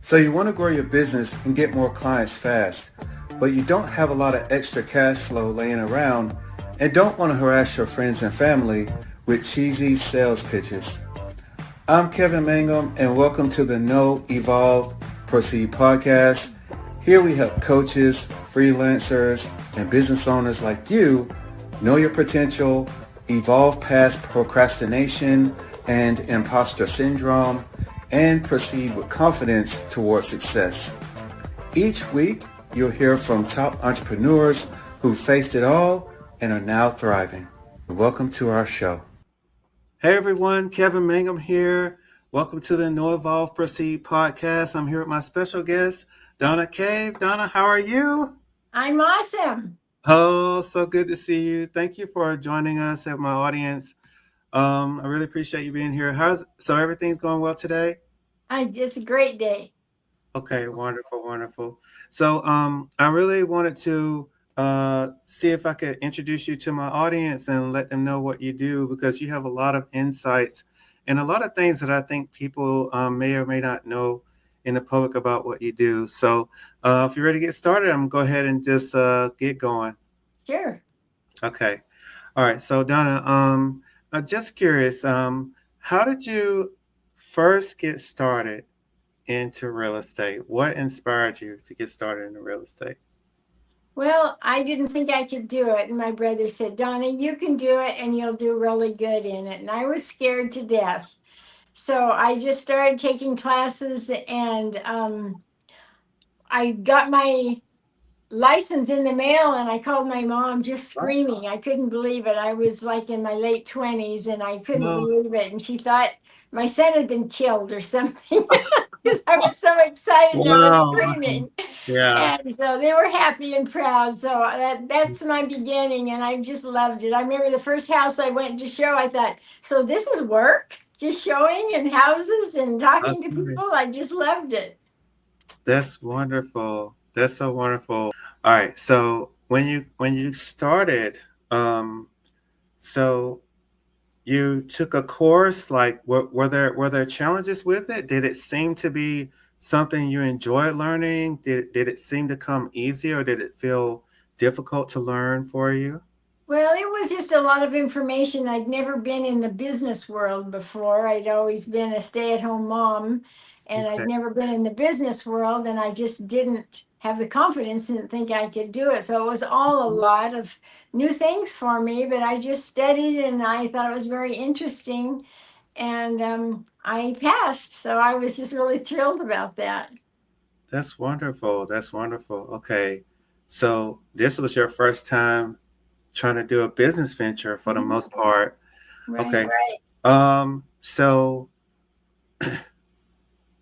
So you want to grow your business and get more clients fast, but you don't have a lot of extra cash flow laying around and don't want to harass your friends and family with cheesy sales pitches. I'm Kevin Mangum and welcome to the Know, Evolve, Proceed podcast. Here we help coaches, freelancers, and business owners like you know your potential, evolve past procrastination and imposter syndrome, and proceed with confidence towards success. Each week, you'll hear from top entrepreneurs who faced it all and are now thriving. Welcome to our show. Hey everyone, Kevin Mangum here. Welcome to the Know, Evolve, Proceed podcast. I'm here with my special guest, Donna Cave. Donna, how are you? I'm awesome. Oh, so good to see you. Thank you for joining us at my audience. I really appreciate you being here. So everything's going well today? It's a great day. Okay, wonderful, wonderful. So I really wanted to see if I could introduce you to my audience and let them know what you do, because you have a lot of insights and a lot of things that I think people may or may not know in the public about what you do. So if you're ready to get started, I'm going to go ahead and just get going. Sure. Okay. All right. So Donna, I'm just curious, how did you first get started into real estate? What inspired you to get started in real estate? Well, I didn't think I could do it. And my brother said, Donna, you can do it and you'll do really good in it. And I was scared to death. So I just started taking classes and I got my license in the mail and I called my mom just screaming. I couldn't believe it. I was like in my late 20s and I couldn't No. believe it. And she thought my son had been killed or something because I was so excited and I was Wow. screaming. Yeah. And so they were happy and proud. So that's my beginning and I just loved it. I remember the first house I went to show, I thought, so this is work? Just showing in houses and talking to Okay. people? I just loved it. That's wonderful. That's so wonderful. All right. So when you started, so you took a course, like were there challenges with it? Did it seem to be something you enjoyed learning? Did it seem to come easy, or did it feel difficult to learn for you? Well, it was just a lot of information. I'd never been in the business world before. I'd always been a stay-at-home mom, and I'd Okay. never been in the business world, and I just didn't have the confidence, didn't think I could do it. So it was all a lot of new things for me, but I just studied and I thought it was very interesting, and I passed. So I was just really thrilled about that. That's wonderful. That's wonderful. Okay. So this was your first time trying to do a business venture for the most part. Right. Okay.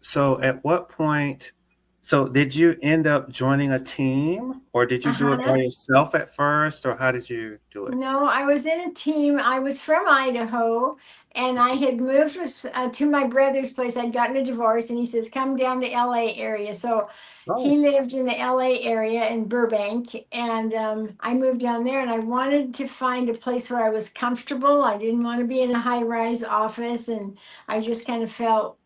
So at what point, so did you end up joining a team, or did you do it by Uh-huh. yourself at first, or how did you do it? No, I was in a team. I was from Idaho and I had moved to my brother's place. I'd gotten a divorce and he says, come down to LA area. So he Oh, lived in the LA area in Burbank. And I moved down there and I wanted to find a place where I was comfortable. I didn't want to be in a high rise office. And I just kind of felt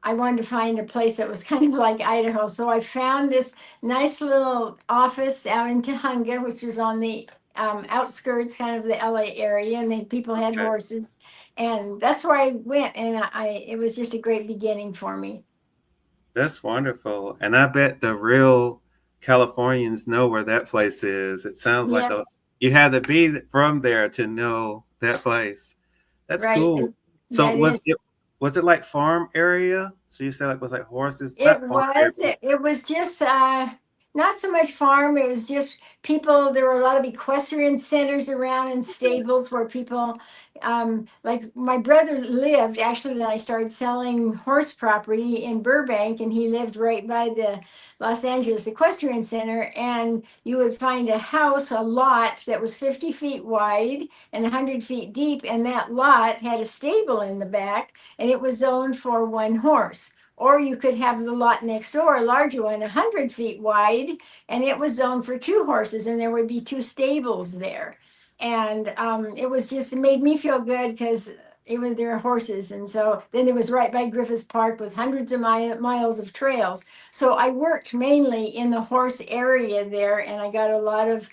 I wanted to find a place that was kind of like Idaho. So I found this nice little office out in Tehunga, which was on the outskirts kind of the LA area, and then people had okay. horses. And that's where I went. And it was just a great beginning for me. That's wonderful. And I bet the real Californians know where that place is. It sounds like Yes, you had to be from there to know that place. That's right. cool. And So that is was it like farm area? So you said like was like horses, It not farm area, was. but It was just not so much farm. It was just people. There were a lot of equestrian centers around and stables where people, like my brother lived actually. Then I started selling horse property in Burbank, and he lived right by the Los Angeles Equestrian Center. And you would find a house, a lot that was 50 feet wide and 100 feet deep, and that lot had a stable in the back, and it was zoned for one horse. Or you could have the lot next door, a larger one, 100 feet wide, and it was zoned for two horses, and there would be two stables there. And it was just, it made me feel good because it was there were horses, and so then it was right by Griffith Park with hundreds of miles of trails. So I worked mainly in the horse area there, and I got a lot of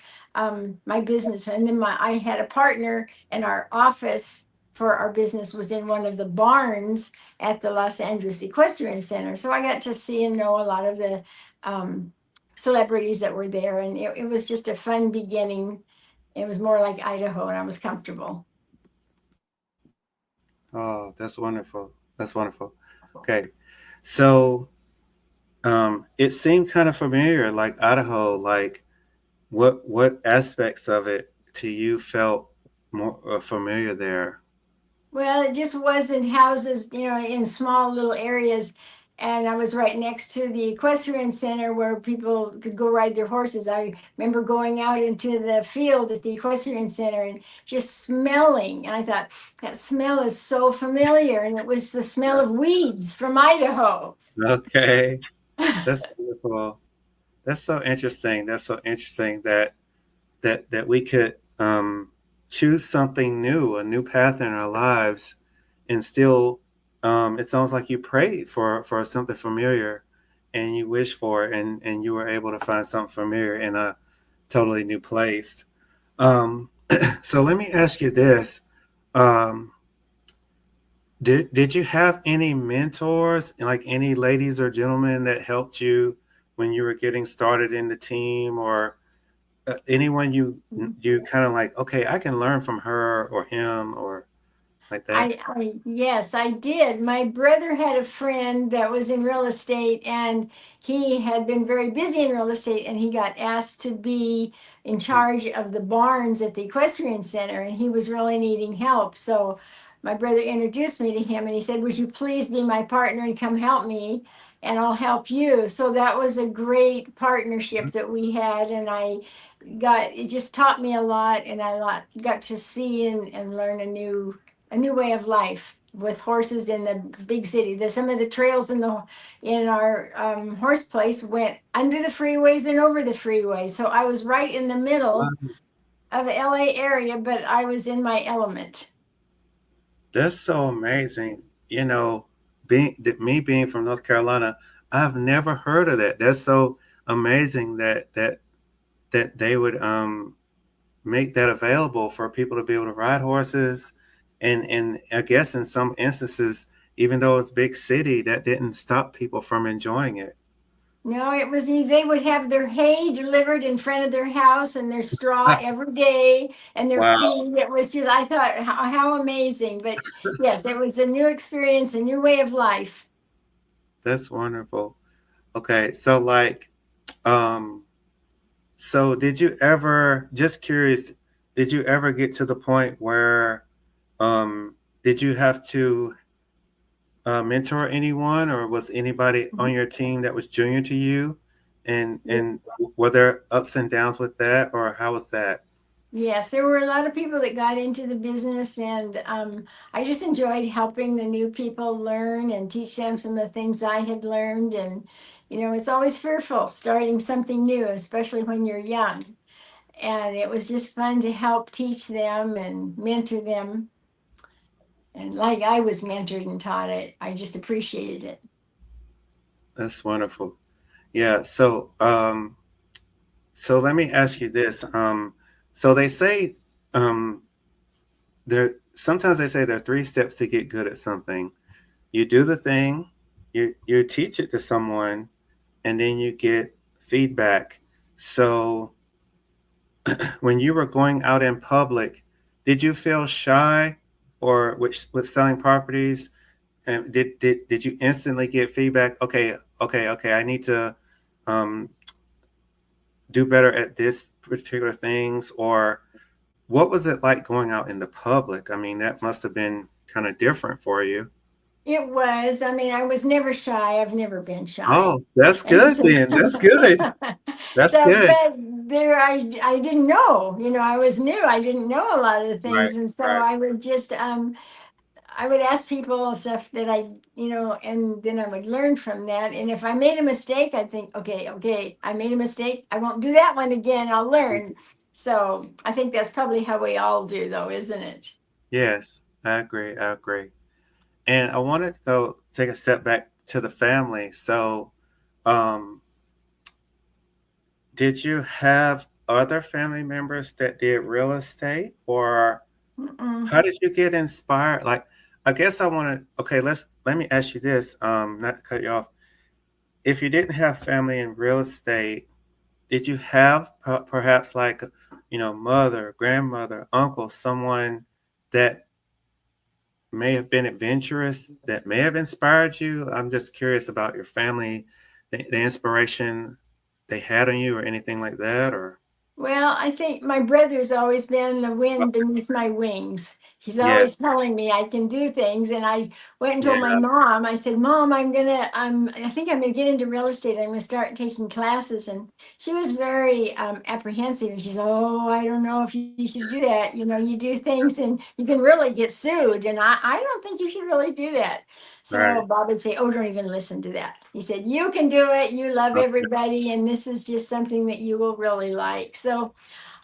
my business. And then I had a partner, and our office for our business was in one of the barns at the Los Angeles Equestrian Center. So I got to see and know a lot of the celebrities that were there, and it was just a fun beginning. It was more like Idaho, and I was comfortable. Oh, that's wonderful. That's wonderful. Okay. So it seemed kind of familiar, like Idaho. Like what aspects of it to you felt more familiar there? Well, it just wasn't houses, in small little areas. And I was right next to the equestrian center where people could go ride their horses. I remember going out into the field at the equestrian center and just smelling. And I thought, that smell is so familiar. And it was the smell of weeds from Idaho. Okay, that's wonderful. That's so interesting. That's so interesting that we could choose something new, a new path in our lives, and still, it sounds like you prayed for something familiar, and you wished for it, and you were able to find something familiar in a totally new place. Um, so let me ask you this: um, did you have any mentors, like any ladies or gentlemen that helped you when you were getting started in the team, or anyone you kind of like, okay, I can learn from her or him or like that? Yes, I did. My brother had a friend that was in real estate, and he had been very busy in real estate, and he got asked to be in charge of the barns at the equestrian center, and he was really needing help. So my brother introduced me to him, and he said, "Would you please be my partner and come help me, and I'll help you." So that was a great partnership that we had, and it just taught me a lot, and got to see and learn a new way of life with horses in the big city. There's some of the trails in our horse place went under the freeways and over the freeways. So I was right in the middle Wow, of the LA area, but I was in my element. that's so amazing. Me being from North Carolina, I've never heard of that. That's so amazing that they would make that available for people to be able to ride horses, and I guess in some instances, even though it's big city, that didn't stop people from enjoying it. No, it was they would have their hay delivered in front of their house and their straw every day and their Wow, feed. It was just, I thought, how amazing. But yes, it was a new experience, a new way of life. that's wonderful. Okay, so like, um, so did you ever, just curious, did you ever get to the point where, um, did you have to mentor anyone, or was anybody on your team that was junior to you? And were there ups and downs with that, or how was that? Yes, there were a lot of people that got into the business, and I just enjoyed helping the new people learn and teach them some of the things I had learned. And, it's always fearful starting something new, especially when you're young. And it was just fun to help teach them and mentor them. And like I was mentored and taught it, I just appreciated it. That's wonderful. Yeah. So let me ask you this. So they say, there sometimes they say there are three steps to get good at something. You do the thing, you teach it to someone, and then you get feedback. So when you were going out in public, did you feel shy, or with selling properties? And did you instantly get feedback? Okay, okay, okay. I need to um, do better at this particular things, or what was it like going out in the public? I mean, that must have been kind of different for you. It was, I mean, I was never shy. I've never been shy. Oh, that's And good so, then. That's good. That's so, good. but there, I didn't know, I was new. I didn't know a lot of the Right, things. And so right. I would ask people stuff that and then I would learn from that. And if I made a mistake, I'd think, okay, I made a mistake. I won't do that one again. I'll learn. So I think that's probably how we all do, though, isn't it? Yes, I agree. I agree. And I wanted to go take a step back to the family. So, um, did you have other family members that did real estate, or Mm-mm. how did you get inspired? Like, I guess I want to. Okay, let me ask you this. Not to cut you off. If you didn't have family in real estate, did you have perhaps like, mother, grandmother, uncle, someone that may have been adventurous that may have inspired you? I'm just curious about your family, the inspiration they had on you, or anything like that, or Well, I think my brother's always been the wind beneath my wings. He's always yes, telling me I can do things. And I went and yeah, told my mom, I said, Mom, I think I'm gonna get into real estate. I'm gonna start taking classes. And she was very apprehensive. And she said, Oh, I don't know if you should do that. You know, you do things and you can really get sued. And I don't think you should really do that. So right, Bob would say, Oh, don't even listen to that. He said, You can do it. You love okay, everybody. And this is just something that you will really like. So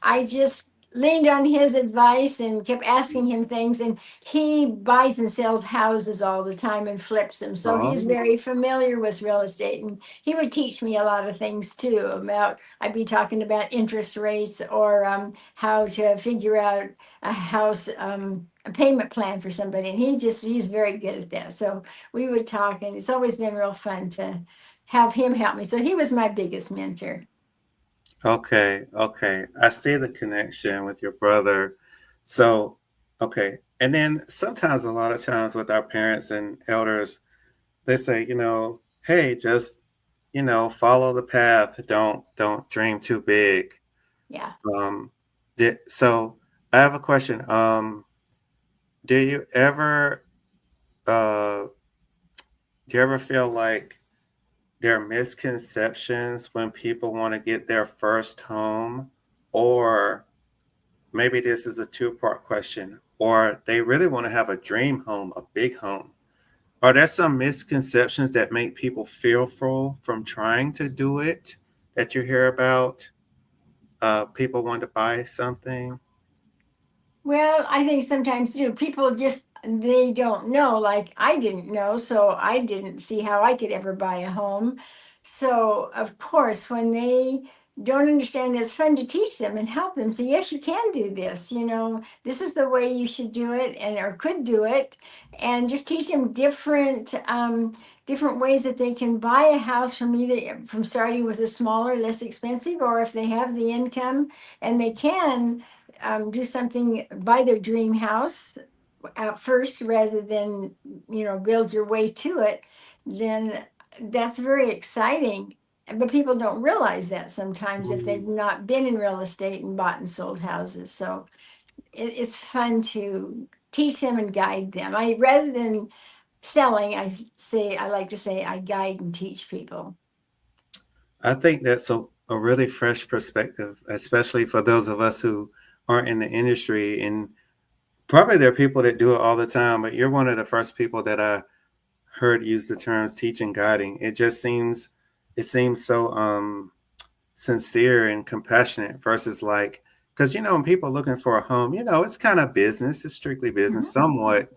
I just leaned on his advice and kept asking him things. And he buys and sells houses all the time and flips them. So he's oh, very familiar with real estate. And he would teach me a lot of things too about, I'd be talking about interest rates or how to figure out a house. A payment plan for somebody, and he's very good at that. So we would talk, and it's always been real fun to have him help me. So he was my biggest mentor. okay, okay. I see the connection with your brother. So, okay, and then sometimes, a lot of times, with our parents and elders, they say, hey, just follow the path. Don't dream too big. Yeah. Um, so I have a question. Do you ever uh do you ever feel like there are misconceptions when people want to get their first home, or maybe this is a two-part question, or they really want to have a dream home, a big home? Are there some misconceptions that make people fearful from trying to do it that you hear about? People want to buy something. Well, I think sometimes too, people just they don't know. Like I didn't know, so I didn't see how I could ever buy a home. So of course, when they don't understand, it's fun to teach them and help them. Say, yes, you can do this. You know, this is the way you should do it, and or could do it, and just teach them different ways that they can buy a house from either from starting with a smaller, less expensive, or if they have the income and they can do something, buy their dream house out first rather than, build your way to it, then that's very exciting. But people don't realize that sometimes if they've Mm. not been in real estate and bought and sold houses. So it's fun to teach them and guide them. I rather than selling, I like to say I guide and teach people. I think that's a really fresh perspective, especially for those of us who aren't in the industry. And probably there are people that do it all the time, but you're one of the first people that I heard use the terms teaching, guiding. It seems so sincere and compassionate versus like, because when people are looking for a home, it's kind of business, it's strictly business Mhm. somewhat.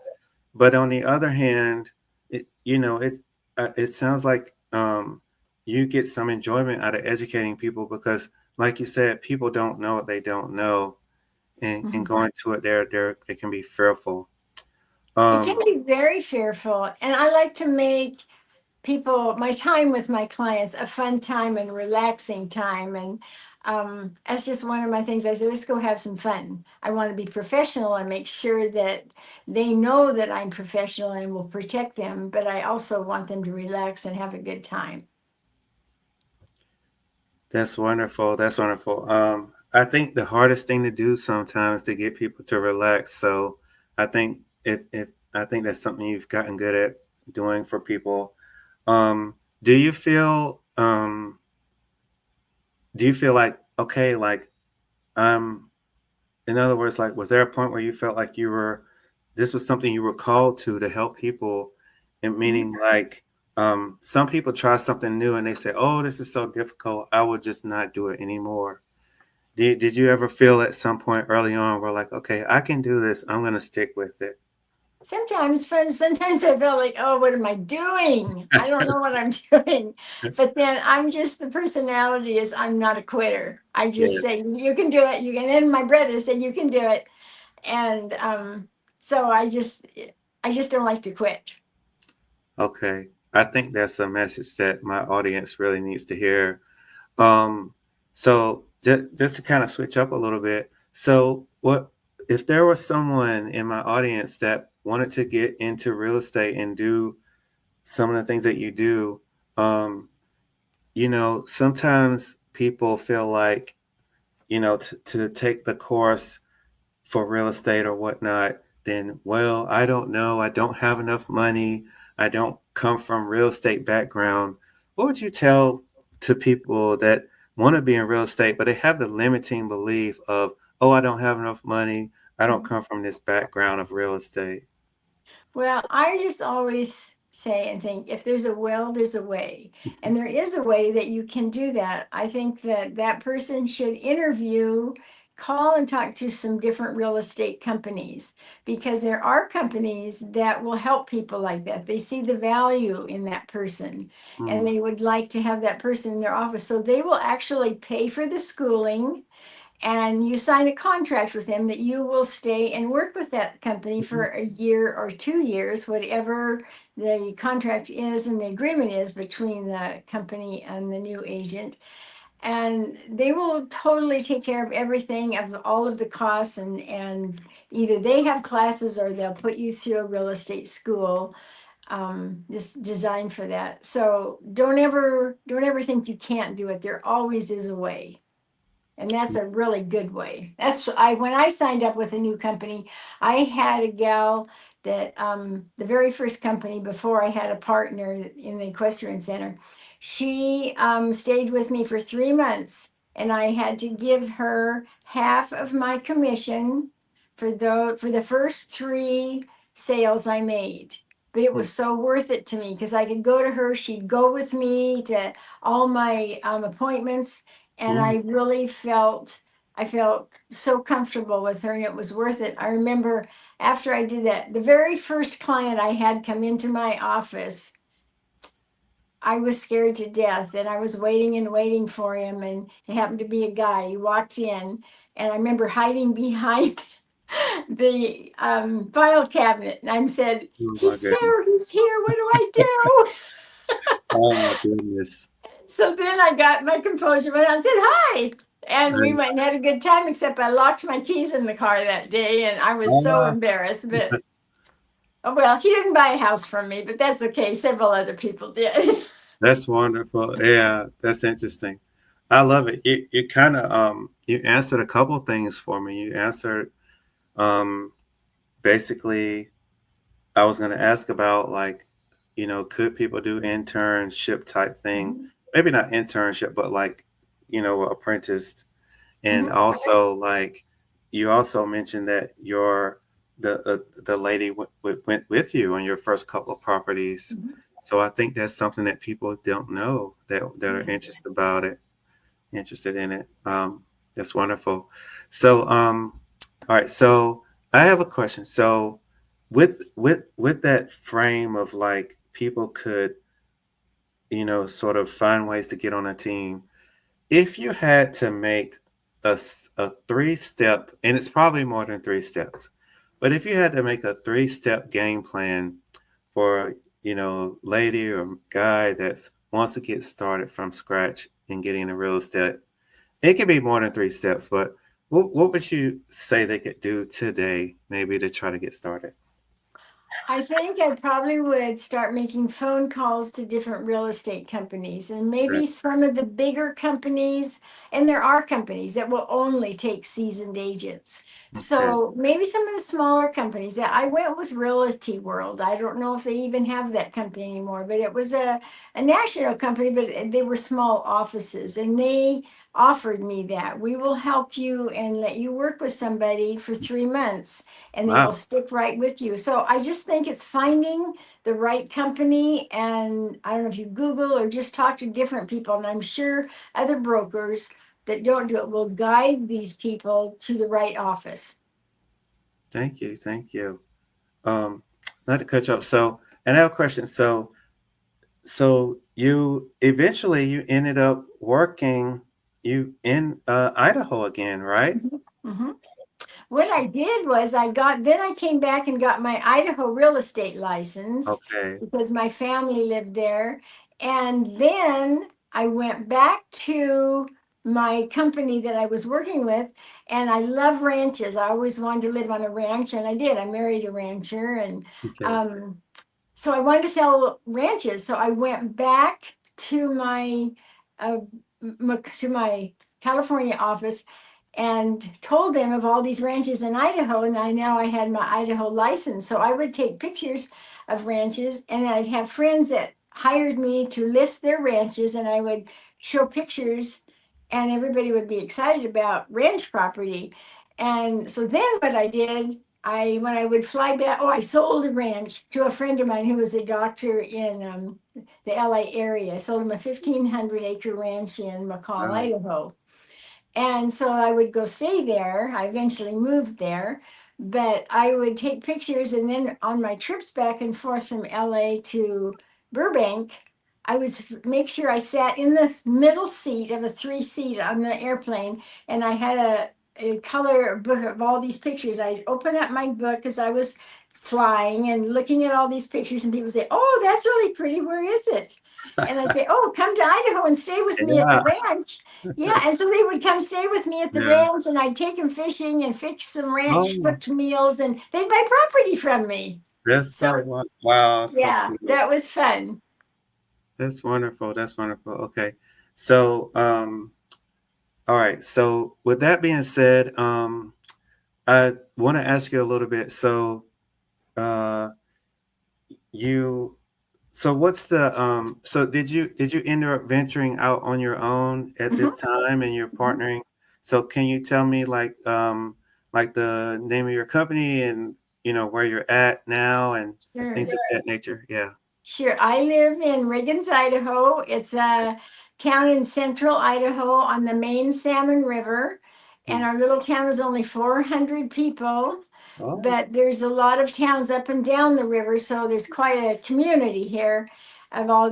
But on the other hand, it sounds like you get some enjoyment out of educating people, because, like you said, people don't know what they don't know, and Mhm. going to it, they can be fearful. It can Um, be very fearful, and I like to make my time with my clients a fun time and relaxing time. And that's just one of my things. I say, let's go have some fun. I want to be professional and make sure that they know that I'm professional and will protect them, but I also want them to relax and have a good time. that's wonderful. That's wonderful. I think the hardest thing to do sometimes is to get people to relax. So I think if I think that's something you've gotten good at doing for people. Um, do you feel like, okay, like, um in other words, like, was there a point where you felt like this was something you were called to help people? And Mhm. meaning, like, some people try something new and they say, oh, this is so difficult, I will just not do it anymore. Did you ever feel at some point early on where, like, okay, I can do this, I'm going to stick with it? Sometimes I felt like, oh, what am I doing? I don't know what I'm doing. But then I'm just the personality is I'm not a quitter. I just Yes. say you can do it. You can. And my brother said you can do it, and so I just don't like to quit. Okay. I think that's a message that my audience really needs to hear. Um, so just to kind of switch up a little bit. So what if there was someone in my audience that wanted to get into real estate and do some of the things that you do? Um, sometimes people feel like, to take the course for real estate or whatnot, then, well, I don't know. I don't have enough money. I don't come from real estate background. What would you tell to people that want to be in real estate, but they have the limiting belief of, oh, I don't have enough money. I don't come from this background of real estate. Well, I just always say and think if there's a will, there's a way. And there is a way that you can do that. I think that that person should interview, call and talk to some different real estate companies because there are companies that will help people like that. They see the value in that person and Mm, they would like to have that person in their office. So they will actually pay for the schooling and you sign a contract with them that you will stay and work with that company mhm, for a year or 2 years, whatever the contract is and the agreement is between the company and the new agent. And they will totally take care of everything of all of the costs and either they have classes or they'll put you through a real estate school this designed for that. So don't ever think you can't do it. There always is a way. And that's a really good way. That's I when I signed up with a new company, I had a gal that the very first company before I had a partner in the equestrian center, she stayed with me for 3 months and I had to give her half of my commission for the first three sales I made. But it mm, was so worth it to me because I could go to her, she'd go with me to all my appointments and mm, I felt so comfortable with her and it was worth it. I remember after I did that, the very first client I had come into my office, I was scared to death and I was waiting and waiting for him and it happened to be a guy. He walked in and I remember hiding behind the file cabinet and I said, oh my "He's goodness. here, he's here. What do I do?" Oh my goodness. So then I got my composure and I said, "Hi." And we Um, went and had a good time, except I locked my keys in the car that day and I was so ah, embarrassed. But oh, well, he didn't buy a house from me, but that's okay. Several other people did. that's wonderful. Yeah, that's interesting. I love it. You kind of you answered a couple things for me. You answered um basically I was going to ask about like, could people do internship type thing? Mhm, Maybe not internship, but like, apprentice. And mhm, also like you also mentioned that the lady went with you on your first couple of properties. mhm. So I think that's something that people don't know that are Yeah. interested in it. That's wonderful. So, all right. So I have a question. So, with that frame of like people could, sort of find ways to get on a team. If you had to make a 3-step, and it's probably more than 3 steps, but if you had to make a 3-step game plan for, lady or guy that wants to get started from scratch and getting into real estate, it could be more than 3 steps, but what would you say they could do today, maybe to try to get started? I think I probably would start making phone calls to different real estate companies and Right. maybe some of the bigger companies. And there are companies that will only take seasoned agents. Okay. So maybe some of the smaller companies that I went with Realty World. I don't know if they even have that company anymore, but it was a national company, but they were small offices and they offered me that. We will help you and let you work with somebody for 3 months and they will Wow. stick right with you. So I just think it's finding the right company. And I don't know if you Google or just talk to different people. And I'm sure other brokers that don't do it will guide these people to the right office. Thank you. Thank you. not to cut you off. So, and I have a question. So you eventually you ended up working you in Idaho again, right? Hmm. What I did was then I came back and got my Idaho real estate license Okay. because my family lived there. And then I went back to my company that I was working with, and I love ranches. I always wanted to live on a ranch, and I did. I married a rancher, and Okay. um, so I wanted to sell ranches. So I went back to uh, to my California office and told them of all these ranches in Idaho. And I had my Idaho license. So I would take pictures of ranches, and I'd have friends that hired me to list their ranches, and I would show pictures, and everybody would be excited about ranch property. And so then what I did, when I would fly back, I sold a ranch to a friend of mine who was a doctor in the LA area. I sold him a 1,500 acre ranch in McCall, Wow. Idaho. And so I would go stay there. I eventually moved there, but I would take pictures. And then on my trips back and forth from LA to Burbank, I would make sure I sat in the middle seat of a 3 seat on the airplane. And I had a color book of all these pictures. I'd open up my book as I was flying and looking at all these pictures. And people say, "Oh, that's really pretty. Where is it?" And I say, "Oh, come to Idaho and stay with me at the Yeah. ranch." Yeah, and so they would come stay with me at the Yeah. ranch, and I'd take them fishing and fix some ranch Oh, cooked meals, and they'd buy property from me. that's so So wow, so yeah, cool. that was fun. That's wonderful. That's wonderful. Okay. So, all right. So with that being said, I want to ask you a little bit. So, uh, you, so what's the, so did you end up venturing out on your own at Mhm, this time and you're mhm. partnering? So can you tell me like the name of your company and, where you're at now and Sure. things of that nature? Yeah. Sure. I live in Riggins, Idaho. It's a town in central Idaho on the main Salmon River. And Hmm. our little town is only 400 people, Oh, but there's a lot of towns up and down the river. So there's quite a community here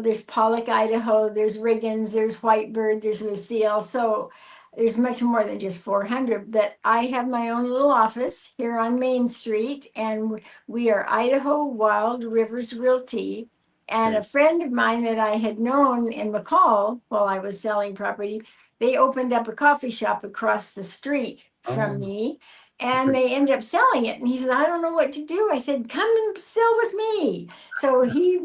there's Pollock, Idaho, there's Riggins, there's Whitebird, there's Lucille. So there's much more than just 400. But I have my own little office here on Main Street, and we are Idaho Wild Rivers Realty. And okay. a friend of mine that I had known in McCall while I was selling property, they opened up a coffee shop across the street from Oh, me, and okay. they ended up selling it. And he said, "I don't know what to do." I said, "Come and sell with me." So he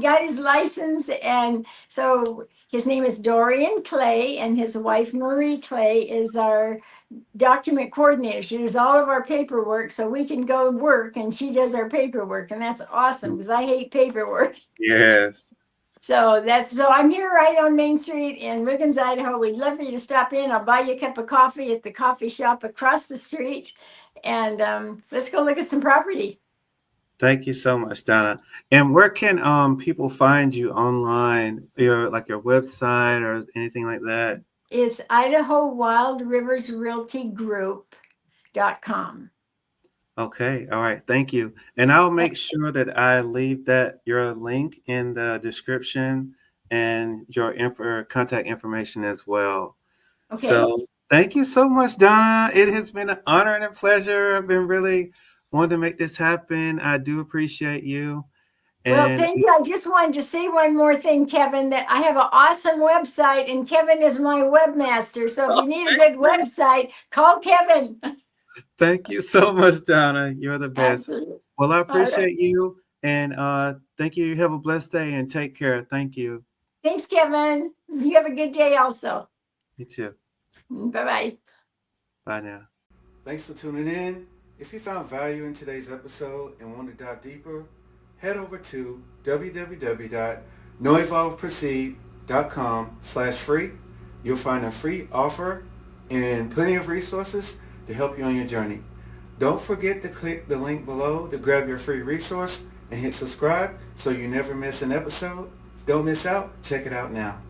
got his license. And so his name is Dorian Clay, and his wife Marie Clay is our document coordinator. She does all of our paperwork so we can go work, and she does our paperwork. And that's awesome because I hate paperwork. Yes. So I'm here right on Main Street in Riggins, Idaho. We'd love for you to stop in. I'll buy you a cup of coffee at the coffee shop across the street, and let's go look at some property. Thank you so much, Donna. And where can people find you online? Your website or anything like that? It's Idaho Wild Rivers Realty Group.com. Okay. All right. Thank you. And I'll make sure that I leave that your link in the description and your contact information as well. Okay. So thank you so much, Donna. It has been an honor and a pleasure. I've been really wanting to make this happen. I do appreciate you. Well, And thank you. I just wanted to say one more thing, Kevin, that I have an awesome website, and Kevin is my webmaster. So if you need a good website, call Kevin. thank you so much, Donna. You're the best. Absolutely. Well, I All right. appreciate you and thank you. You have a blessed day and take care. Thank you. Thanks, Kevin. You have a good day also. You too. Bye bye. Bye now. Thanks for tuning in. If you found value in today's episode and want to dive deeper, head over to www.noevolveproceed.com/free. You'll find a free offer and plenty of resources to help you on your journey. Don't forget to click the link below to grab your free resource and hit subscribe so you never miss an episode. Don't miss out. Check it out now.